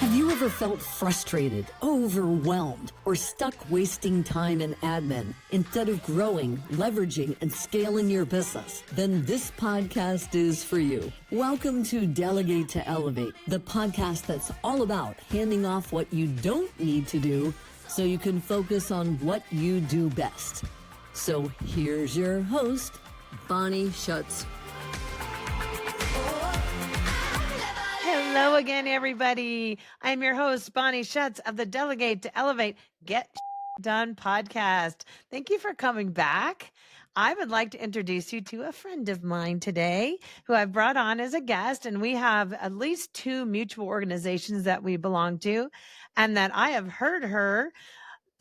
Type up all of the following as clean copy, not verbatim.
Have you ever felt frustrated, overwhelmed, or stuck wasting time in admin instead of growing, leveraging, and scaling your business? Then this podcast is for you. Welcome to Delegate to Elevate, the podcast that's all about handing off what you don't need to do so you can focus on what you do best. So here's your host, Bonnie Schutz. Hello again, everybody. I'm your host, Bonnie Schutz of the Delegate to Elevate Get Done podcast. Thank you for coming back. I would like to introduce you to a friend of mine today who I've brought on as a guest, and we have at least two mutual organizations that we belong to and that I have heard her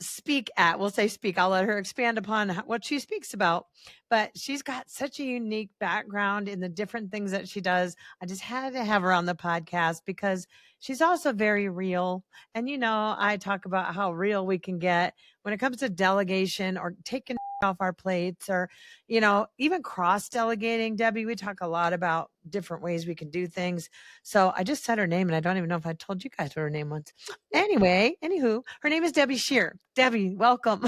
speak at. We'll say speak. I'll let her expand upon what she speaks about. But she's got such a unique background in the different things that she does. I just had to have her on the podcast because she's also very real. And, you know, I talk about how real we can get when it comes to delegation or taking off our plates or, you know, even cross delegating. Debbie, we talk a lot about different ways we can do things. So I just said her name and I don't even know if I told you guys what her name was. Anywho, her name is Debbie Scheer. Debbie, welcome.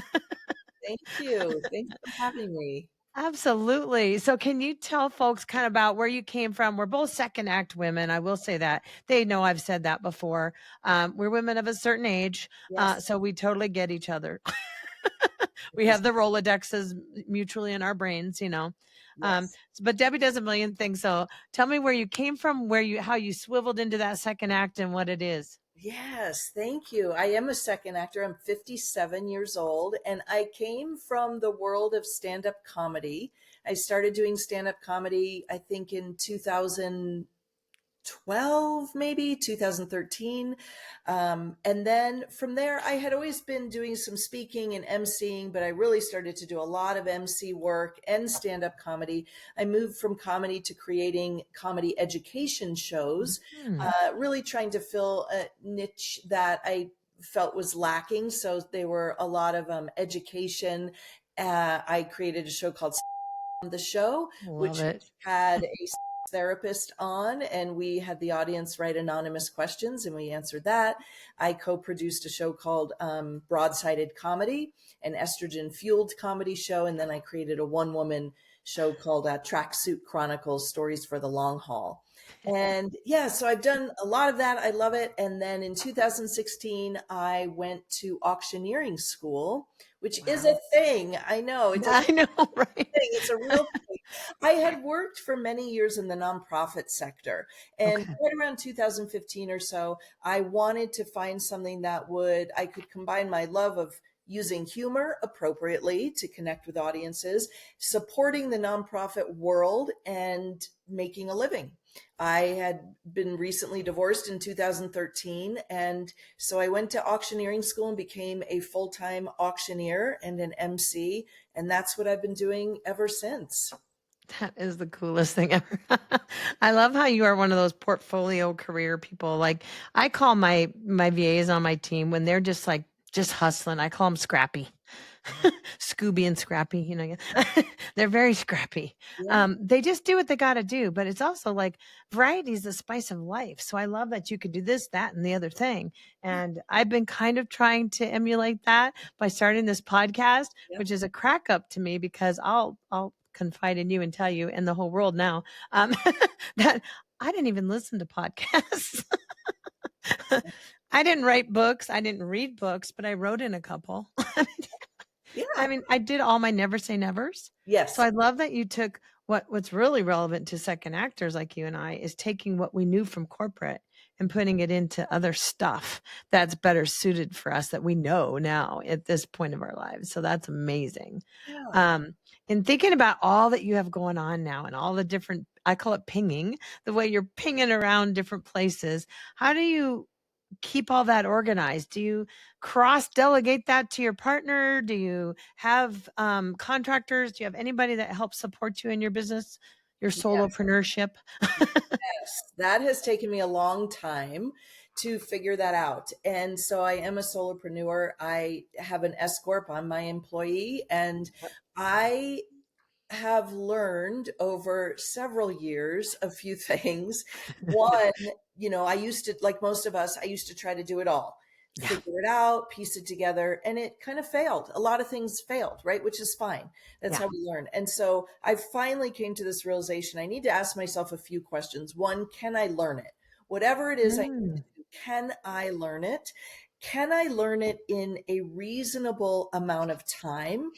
Thank you. Thanks for having me. Absolutely. So can you tell folks kind of about where you came from? We're both second act women. I will say that. They know I've said that before. We're women of a certain age. Yes. So we totally get each other. We have the Rolodexes mutually in our brains, you know. Yes. But Debbie does a million things. So tell me where you came from, how you swiveled into that second act and what it is. Yes, thank you. I am a second actor. I'm 57 years old, and I came from the world of stand-up comedy. I started doing stand-up comedy, I think in 2012, maybe 2013. And then from there, I had always been doing some speaking and emceeing, but I really started to do a lot of MC work and stand-up comedy. I moved from comedy to creating comedy education shows, really trying to fill a niche that I felt was lacking. So they were a lot of education. I created a show called The Show, which had a therapist on, and we had the audience write anonymous questions and we answered that. I co-produced a show called Broadsided Comedy, an estrogen fueled comedy show, and then I created a one-woman show called Tracksuit Chronicles, Stories for the Long Haul. And yeah, so I've done a lot of that. I love it. And then in 2016, I went to auctioneering school, which is a thing. I know. I know, right? Thing. It's a real thing. I had worked for many years in the nonprofit sector, and right around 2015 or so, I wanted to find something that I could combine my love of using humor appropriately to connect with audiences, supporting the nonprofit world, and making a living. I had been recently divorced in 2013, and so I went to auctioneering school and became a full-time auctioneer and an MC, and that's what I've been doing ever since. That is the coolest thing ever. I love how you are one of those portfolio career people. Like I call my VAs on my team when they're just hustling. I call them scrappy. Scooby and Scrappy, you know, they're very scrappy. Yeah. They just do what they got to do, but it's also like variety is the spice of life. So I love that you could do this, that, and the other thing. And I've been kind of trying to emulate that by starting this podcast, which is a crack up to me because I'll confide in you and tell you and the whole world now that I didn't even listen to podcasts. I didn't write books. I didn't read books, but I wrote in a couple. Yeah. I mean, I did all my never say nevers. Yes. So I love that you took what's really relevant to second actors like you and I is taking what we knew from corporate and putting it into other stuff that's better suited for us that we know now at this point of our lives. So that's amazing. Yeah. And thinking about all that you have going on now and all the different, I call it pinging, the way you're pinging around different places. How do you keep all that organized? Do you cross delegate that to your partner? Do you have contractors? Do you have anybody that helps support you in your business, your solopreneurship? Yes, that has taken me a long time to figure that out. And so I am a solopreneur. I have an S Corp. I'm my employee, and I have learned over several years a few things. One, I used to, like most of us, I used to try to do it all, Yeah. figure it out, piece it together, and it kind of failed. A lot of things failed, right? Which is fine. That's Yeah. how we learn. And so I finally came to this realization. I need to ask myself a few questions. One, can I learn it? Whatever it is I need to Mm, do, can I learn it? Can I learn it in a reasonable amount of time?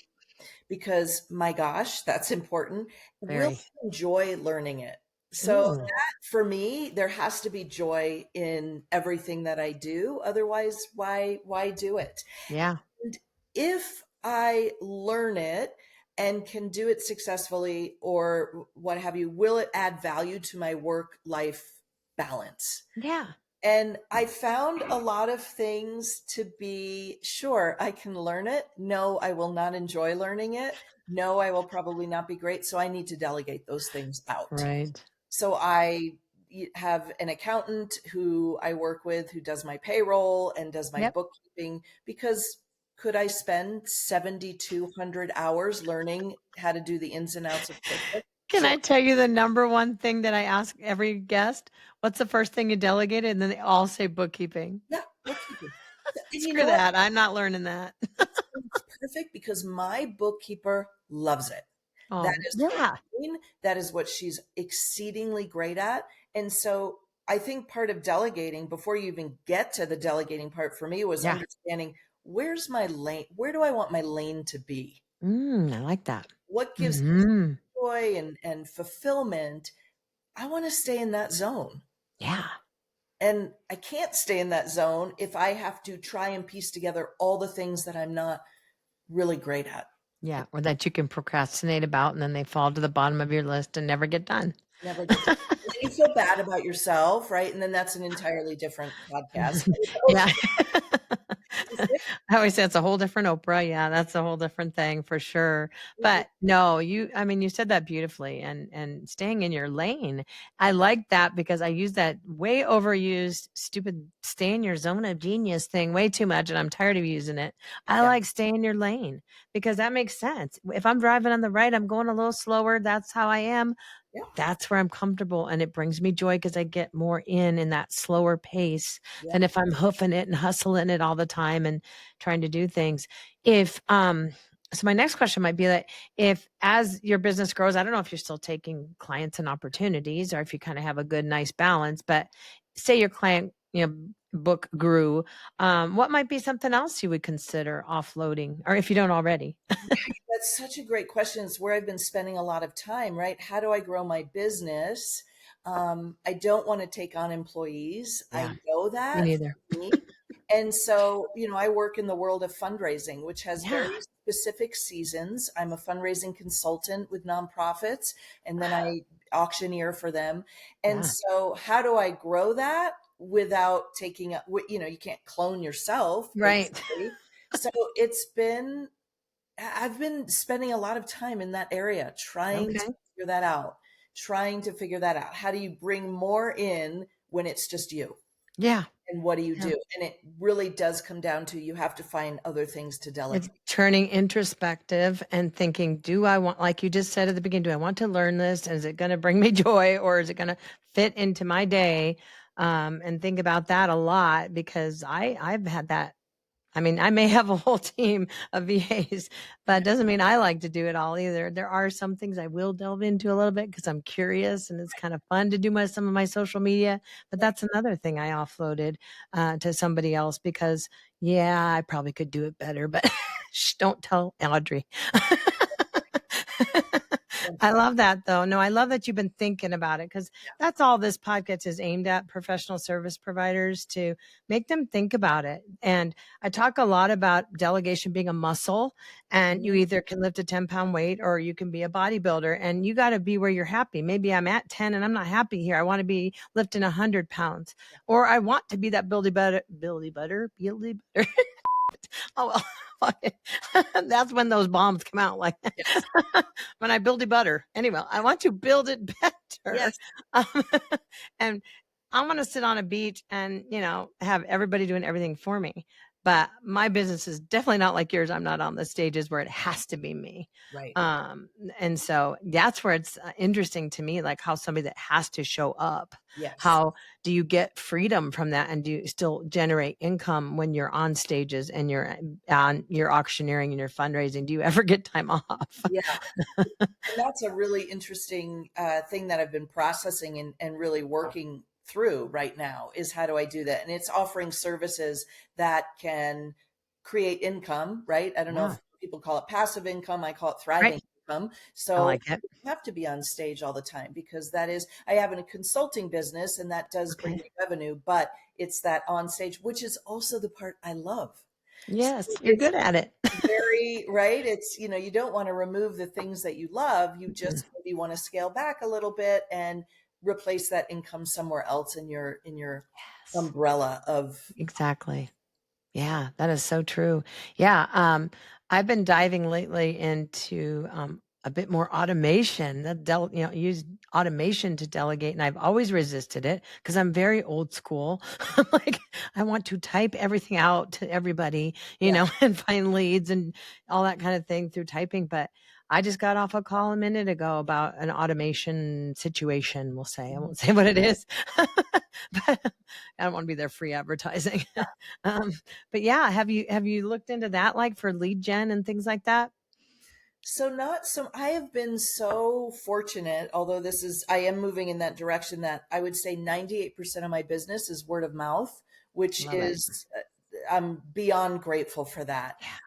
Because my gosh, that's important. Will very. I enjoy learning it? So Ooh. that for me, there has to be joy in everything that I do. Otherwise, why do it? Yeah. And if I learn it and can do it successfully or what have you, will it add value to my work life balance? Yeah. And I found a lot of things to be sure I can learn it. No, I will not enjoy learning it. No, I will probably not be great. So I need to delegate those things out. Right. So I have an accountant who I work with who does my payroll and does my Yep. bookkeeping because could I spend 7,200 hours learning how to do the ins and outs of QuickBooks? Can Sure. I tell you the number one thing that I ask every guest? What's the first thing you delegated? And then they all say bookkeeping. Yeah, bookkeeping. And you Screw know what? that. I'm not learning that. It's perfect because my bookkeeper loves it. That Oh, is her yeah. lane. That is what she's exceedingly great at. And so I think part of delegating, before you even get to the delegating part for me, was Yeah. understanding where's my lane? Where do I want my lane to be? I like that. What gives me Mm, joy and fulfillment? I want to stay in that zone. yeah. And I can't stay in that zone if I have to try and piece together all the things that I'm not really great at. Yeah. Or that you can procrastinate about and then they fall to the bottom of your list and never get done. Never get done. And then you feel bad about yourself, right? And then that's an entirely different podcast. Yeah. It's I always say it's a whole different Oprah. Yeah, that's a whole different thing for sure. different. But no, I mean, you said that beautifully and staying in your lane. I like that because I use that way overused, stupid stay in your zone of genius thing way too much. And I'm tired of using it. I Yeah, like stay in your lane because that makes sense. If I'm driving on the right, I'm going a little slower. That's how I am. yeah, That's where I'm comfortable and it brings me joy because I get more in that slower pace yeah. than if I'm hoofing it and hustling it all the time and trying to do things. If so my next question might be that if as your business grows, I don't know if you're still taking clients and opportunities or if you kind of have a good nice balance, but say your client, book grew, what might be something else you would consider offloading or if you don't already? That's such a great question. It's where I've been spending a lot of time, right? How do I grow my business? I don't want to take on employees. I Yeah, know me that neither. for me. And so, I work in the world of fundraising, which has Yeah. very specific seasons. I'm a fundraising consultant with nonprofits, and then I auctioneer for them. And Yeah. so, how do I grow that without taking up, you can't clone yourself, Right. basically. So I've been spending a lot of time in that area trying to Okay. figure that out, trying to figure that out. How do you bring more in when it's just you? Yeah. And what do you Yeah. do? And it really does come down to you have to find other things to It's delegate. turning introspective and thinking, do I want, like you just said at the beginning, do I want to learn this? Is it going to bring me joy or is it going to fit into my day? And think about that a lot because I've had that. I mean, I may have a whole team of VAs, but it doesn't mean I like to do it all either. There are some things I will delve into a little bit because I'm curious and it's kind of fun to do some of my social media. But Right. that's another thing I offloaded to somebody else because, yeah, I probably could do it better, but shh, don't tell Audrey. Yeah. I love that though. No, I love that you've been thinking about it because that's all this podcast is aimed at professional service providers to make them think about it. And I talk a lot about delegation being a muscle and you Mhm. either can lift a 10-pound weight or you can be a bodybuilder and you got to be where you're happy. Maybe I'm at 10 and I'm not happy here. I want to be lifting 100 pounds or I want to be that buildy butter. Oh, well, fuck it. That's when those bombs come out like Yes. when I build a butter. Anyway, I want to build it better. Yes. Um, and I want to sit on a beach and, have everybody doing everything for me. but my business is definitely not like yours. I'm not on the stages where it has to be me. Right. And so that's where it's interesting to me, like how somebody that has to show up, Yes. how do you get freedom from that? And do you still generate income when you're on stages and you're on your auctioneering and your fundraising? Do you ever get time off? Yeah. And that's a really interesting thing that I've been processing and really working through right now is how do I do that? And it's offering services that can create income, right? I don't know Yeah. if people call it passive income. I call it Right. thriving income. I So like it. you don't have to be on stage all the time because that is, I have a consulting business and that does bring Okay. me revenue, but it's that on stage, which is also the part I love. So Yes. You're it's good at it. very right. It's, you don't want to remove the things that you love. You Mhm. just maybe want to scale back a little bit and replace that income somewhere else in your Yes. umbrella of Exactly. Yeah, that is so true. Yeah, I've been diving lately into a bit more automation. Use automation to delegate, and I've always resisted it because I'm very old school. Like I want to type everything out to everybody, yeah. and find leads and all that kind of thing through typing. But I just got off a call a minute ago about an automation situation. We'll say I Mhm. won't say what it is, but I don't want to be their free advertising. um, but yeah, have you looked into that, like for lead gen and things like that? So not so I have been so fortunate, although I am moving in that direction that I would say 98% of my business is word of mouth, which Love it. is I'm beyond grateful for that. Yeah.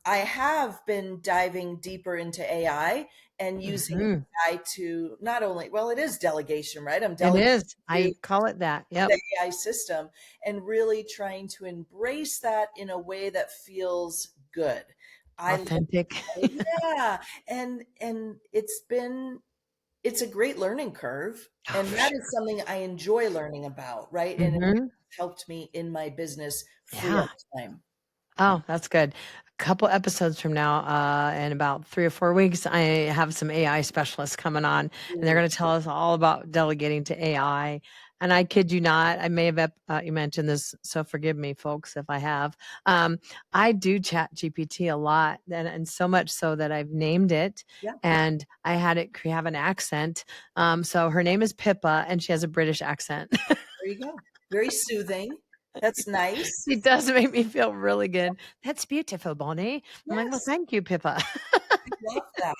I have been diving deeper into AI and using Mhm. AI to not only, well, it is delegation, right? I'm It delegating is. to I call it that. Yep. the AI system and really trying to embrace that in a way that feels good. I Authentic. yeah, and it's a great learning curve, Oh, and for that sure. is something I enjoy learning about, right? And it Mhm. helped me in my business free up Yeah. time. Oh, that's good. A couple episodes from now, in about 3 or 4 weeks, I have some AI specialists coming on, and they're Ooh, gonna tell us all about delegating to AI. And I kid you not, I may have you mentioned this, so forgive me, folks, if I have. I do Chat GPT a lot, and so much so that I've named it, yeah, and I had it have an accent. So her name is Pippa, and she has a British accent. there you go. Very soothing. That's nice. It does make me feel really good. "That's beautiful, Bonnie." I'm like, "Well, Yes, thank you, Pippa." I love that.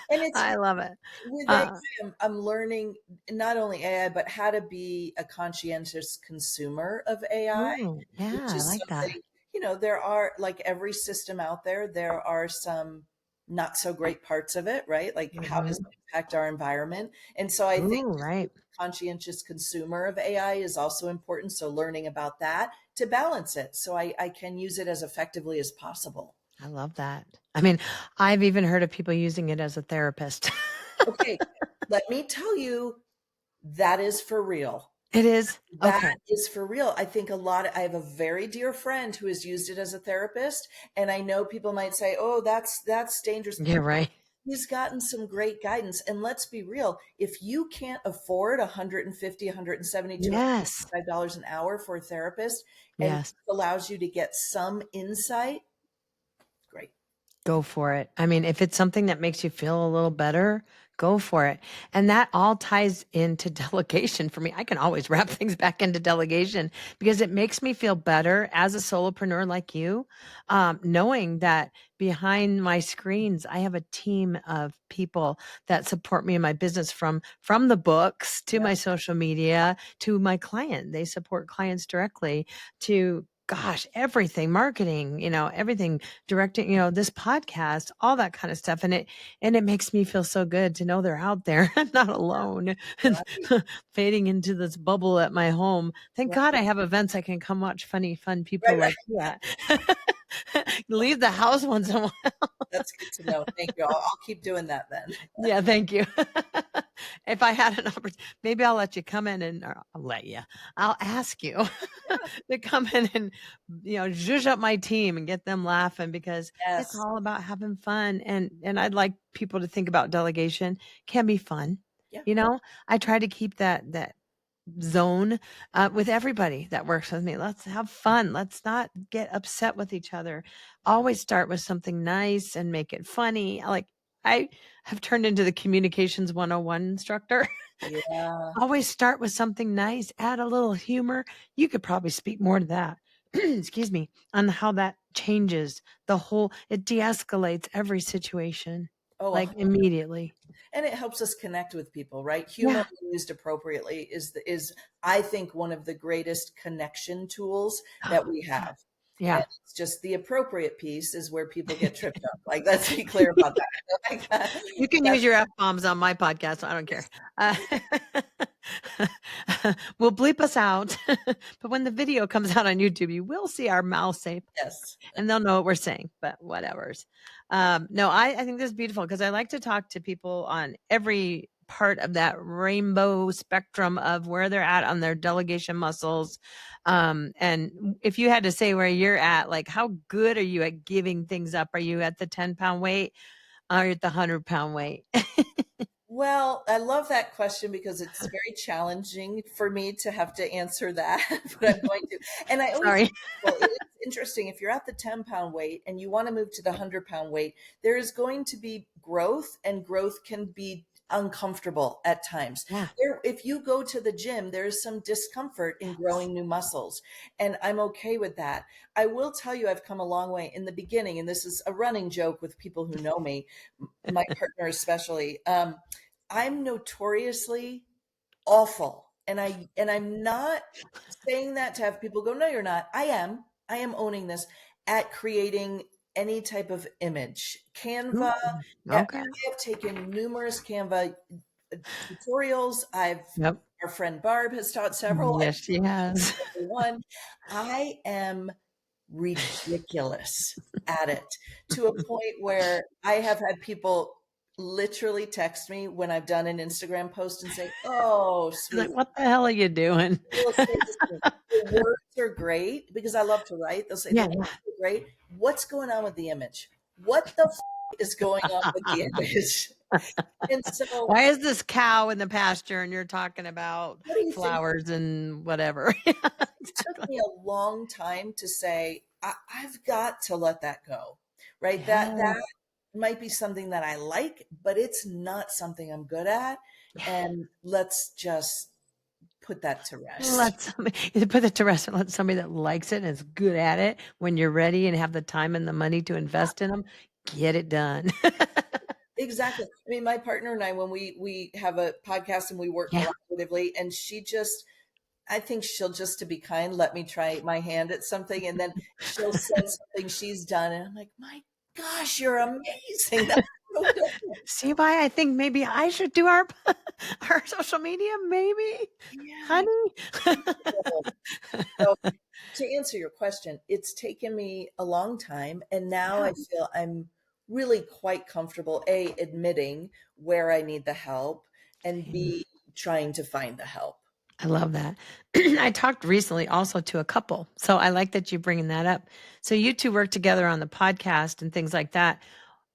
And it's I love it. with Uh, AI, I'm learning not only AI, but how to be a conscientious consumer of AI, yeah, which I is like that. something, there are, like every system out there, there are some not so great parts of it, right? Like how does Mhm. it impact our environment? And so I think Ooh, just being right. a conscientious consumer of AI is also important. So learning about that to balance it so I can use it as effectively as possible. I love that. I mean, I've even heard of people using it as a therapist. Okay, let me tell you, that is for real. It is? That Okay. is for real. I have a very dear friend who has used it as a therapist, and I know people might say, "Oh, that's dangerous." Yeah, right. He's gotten some great guidance, and let's be real, if you can't afford 150, 170, Yes. $255 an hour for a therapist, and Yes. this allows you to get some insight, great. Go for it. I mean, if it's something that makes you feel a little better, go for it. And that all ties into delegation for me. I can always wrap things back into delegation because it makes me feel better as a solopreneur like you, knowing that behind my screens, I have a team of people that support me in my business from the books to Yeah, my social media to my client. They support clients directly to gosh, everything, marketing, everything directing, this podcast, all that kind of stuff. And it makes me feel so good to know they're out there, not alone and right, fading into this bubble at my home. Thank right, God I have events I can come watch funny, fun people right, right. like you at. Leave the house once in a while. That's good to know. Thank you. I'll keep doing that then. Yeah, thank you. If I had an opportunity, maybe I'll let you come in or I'll let you. I'll ask you Yeah. to come in and zhuzh up my team and get them laughing because it's Yes. all about having fun. And I'd like people to think about delegation can be fun. Yeah. I try to keep that zone with everybody that works with me. Let's have fun. Let's not get upset with each other. Always start with something nice and make it funny. Like I have turned into the communications 101 instructor. Yeah. Always start with something nice, add a little humor. You could probably speak more to that. Excuse me, on how that changes it de-escalates every situation Oh, like immediately. and it helps us connect with people, right? Humor Yeah. used appropriately is I think one of the greatest connection tools that we have. And Yeah. it's just the appropriate piece is where people get tripped up. Like, let's be clear about that. Like, You can use your F-bombs on my podcast. So I don't care. Uh, we'll bleep us out. But when the video comes out on YouTube, you will see our mouth safe yes. and they'll know what we're saying, but whatever's. No, I think this is beautiful because I like to talk to people on every part of that rainbow spectrum of where they're at on their delegation muscles. And if you had to say where you're at, like how good are you at giving things up? Are you at the 10-pound weight? Or at the 100-pound weight? Well, I love that question because it's very challenging for me to have to answer that, but I'm going to. And I always, Sorry. well, it's interesting. If you're at the 10-pound weight and you want to move to the 100-pound weight, there is going to be growth, and growth can be uncomfortable at times. Yeah. If you go to the gym, there is some discomfort in growing new muscles, and I'm okay with that. I will tell you, I've come a long way in the beginning, and this is a running joke with people who know me, my partner especially. I'm notoriously awful. And I'm not saying that to have people go, no, you're not. I am owning this at creating any type of image. Canva. I Okay. have taken numerous Canva tutorials. Yep. Our friend Barb has taught several. Yes, she has. One. I am ridiculous at it to a point where I have had people literally text me when I've done an Instagram post and say, "Oh, She's like, sweet, what the hell are you doing? will say this to me. The words are great because I love to write. They'll say the Yeah. words are great. What's going on with the image? What the is going on with the image?" And so, Why is this cow in the pasture and you're talking about what do you think? flowers and whatever? It took me a long time to say, I've got to let that go, right? Yeah. That might be something that I like, but it's not something I'm good at. And let's just put that to rest. Let somebody put it to rest and let somebody that likes it and is good at it when you're ready and have the time and the money to invest in them, get it done. Exactly. I mean, my partner and I, when we have a podcast and we work Yeah. collaboratively, and I think she'll, just to be kind, let me try my hand at something, and then she'll send something she's done, and I'm like, my gosh, you're amazing. That's so good. See why I think maybe I should do our our social media, maybe, Yeah. honey. So to answer your question, it's taken me a long time, and now I feel I'm really quite comfortable, A, admitting where I need the help, and B, trying to find the help. I love that. I talked recently also to a couple. So I like that you're bringing that up. So you two work together on the podcast and things like that.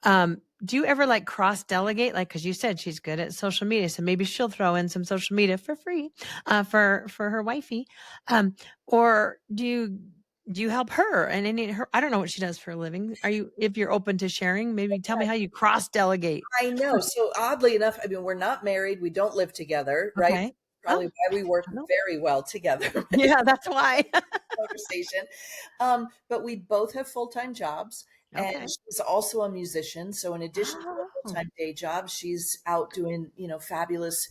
Do you ever like cross delegate? Like, cause you said she's good at social media. So maybe she'll throw in some social media for free, for her wifey. Or do you help her and any her? I don't know what she does for a living. If you're open to sharing, maybe tell me how you cross delegate. I know. So oddly enough, I mean, we're not married. We don't live together, right? Okay. Probably Oh, why we work no. very well together. Yeah, that's why. Conversation. But we both have full-time jobs, and Okay. she's also a musician. So in addition to a Oh, full-time day job, she's out doing, fabulous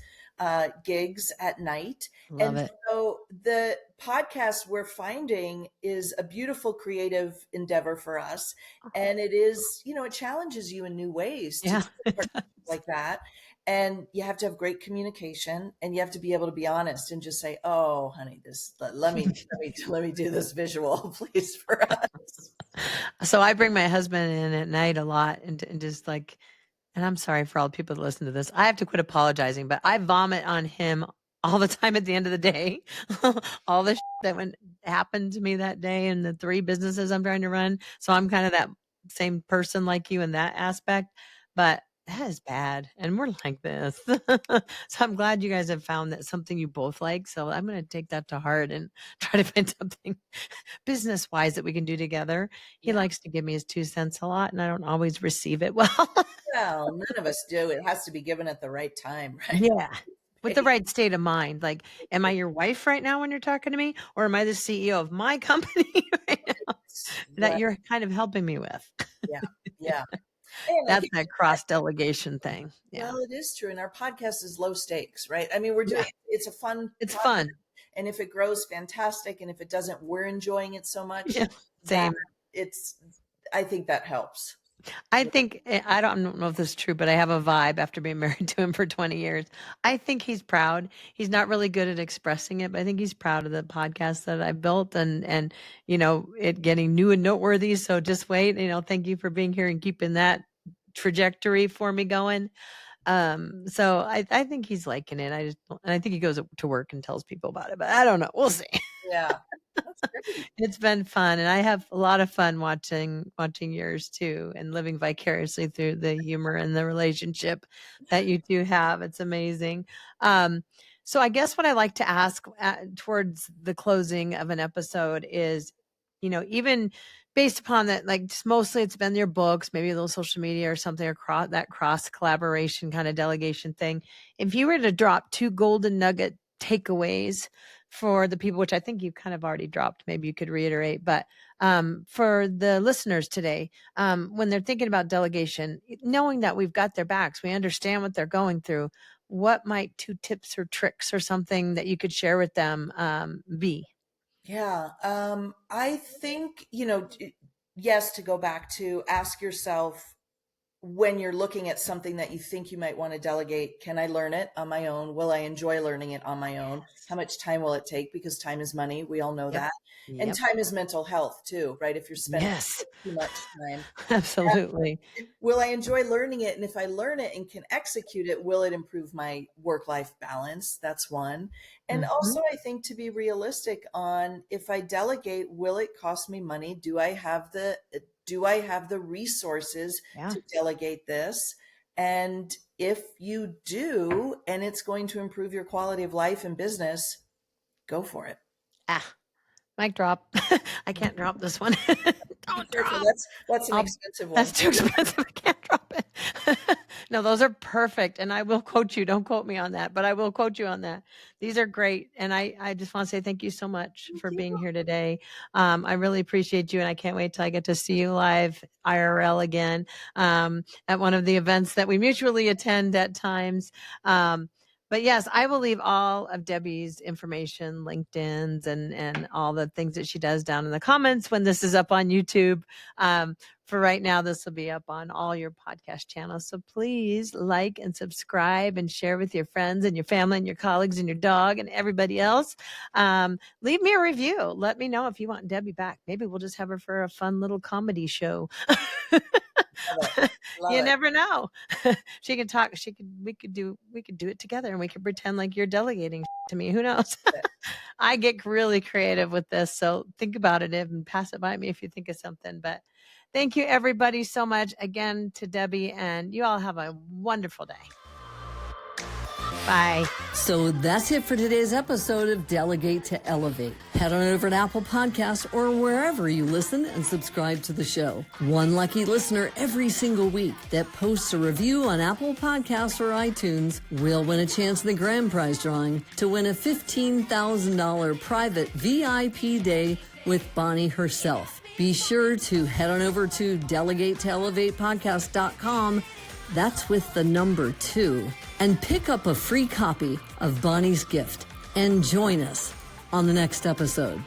gigs at night. love And it. so the podcast we're finding is a beautiful creative endeavor for us. And it is, it challenges you in new ways to Yeah. do a partnership like that. And you have to have great communication, and you have to be able to be honest and just say, "Oh, honey, let me do this visual, please, for us." So I bring my husband in at night a lot and just like, and I'm sorry for all the people that listen to this. I have to quit apologizing, but I vomit on him all the time at the end of the day. All the that happened to me that day and the 3 businesses I'm trying to run. So I'm kind of that same person like you in that aspect. But That is bad. And we're like this. So I'm glad you guys have found that something you both like. So I'm going to take that to heart and try to find something business wise that we can do together. He Yeah. likes to give me his 2 cents a lot, and I don't always receive it well. Well, none of us do. It has to be given at the right time, right? Yeah. With the right state of mind. Like, am I your wife right now when you're talking to me? Or am I the CEO of my company right now that Right. you're kind of helping me with? Yeah. Yeah. And I That's think that cross delegation thing. Yeah. well, it is true. And our podcast is low stakes, right? I mean, we're Yeah. doing it's a fun It's project. fun. And if it grows, fantastic. And if it doesn't, we're enjoying it so much Yeah. that Same. I think that helps. I think I don't know if this is true, but I have a vibe after being married to him for 20 years. I think he's proud. He's not really good at expressing it, but I think he's proud of the podcast that I built and it getting new and noteworthy. So just wait, thank you for being here and keeping that trajectory for me going. So I think he's liking it. And I think he goes to work and tells people about it, but I don't know. We'll see. Yeah. That's great. It's been fun, and I have a lot of fun watching yours too, and living vicariously through the humor and the relationship that you two have. It's amazing. Um, so I guess what I like to ask towards the closing of an episode is, even based upon that, like just mostly it's been your books, maybe a little social media or something across that cross collaboration kind of delegation thing. If you were to drop 2 golden nugget takeaways for the people, which I think you kind of already dropped, maybe you could reiterate, but for the listeners today, when they're thinking about delegation, knowing that we've got their backs, we understand what they're going through, what might 2 tips or tricks or something that you could share with them be? Yeah. I think, yes, to go back to ask yourself when you're looking at something that you think you might want to delegate, can I learn it on my own? Will I enjoy learning it on my own? How much time will it take? Because time is money. We all know Yep. that. And Yep. time is mental health too, right? If you're spending Yes, too much time. absolutely. Will I enjoy learning it? And if I learn it and can execute it, will it improve my work-life balance? That's one. And Mhm. also, I think to be realistic on if I delegate, will it cost me money? Do I have the resources Yeah. to delegate this? And if you do, and it's going to improve your quality of life and business, go for it. Mic drop. I can't drop this one. Don't Careful, drop. that's an I'll- expensive one. That's too expensive. I can't drop it. No, those are perfect. And I will quote you. Don't quote me on that, but I will quote you on that. These are great. And I just want to say thank you so much for being here today. I really appreciate you. And I can't wait till I get to see you live IRL again at one of the events that we mutually attend at times. But yes, I will leave all of Debbie's information, LinkedIn's and all the things that she does down in the comments when this is up on YouTube. For right now, this will be up on all your podcast channels. So please like and subscribe and share with your friends and your family and your colleagues and your dog and everybody else. Leave me a review. Let me know if you want Debbie back. Maybe we'll just have her for a fun little comedy show. Love You it. never know. She can talk. We could do it together and we could pretend like you're delegating to me. Who knows? I get really creative with this. So think about it and pass it by me if you think of something. But thank you everybody so much again to Debbie, and you all have a wonderful day. Bye. So that's it for today's episode of Delegate to Elevate. Head on over to Apple Podcasts or wherever you listen and subscribe to the show. One lucky listener every single week that posts a review on Apple Podcasts or iTunes will win a chance in the grand prize drawing to win a $15,000 private VIP day with Bonnie herself. Be sure to head on over to delegatetoelevatepodcast.com. That's with the number 2. And pick up a free copy of Bonnie's gift and join us on the next episode.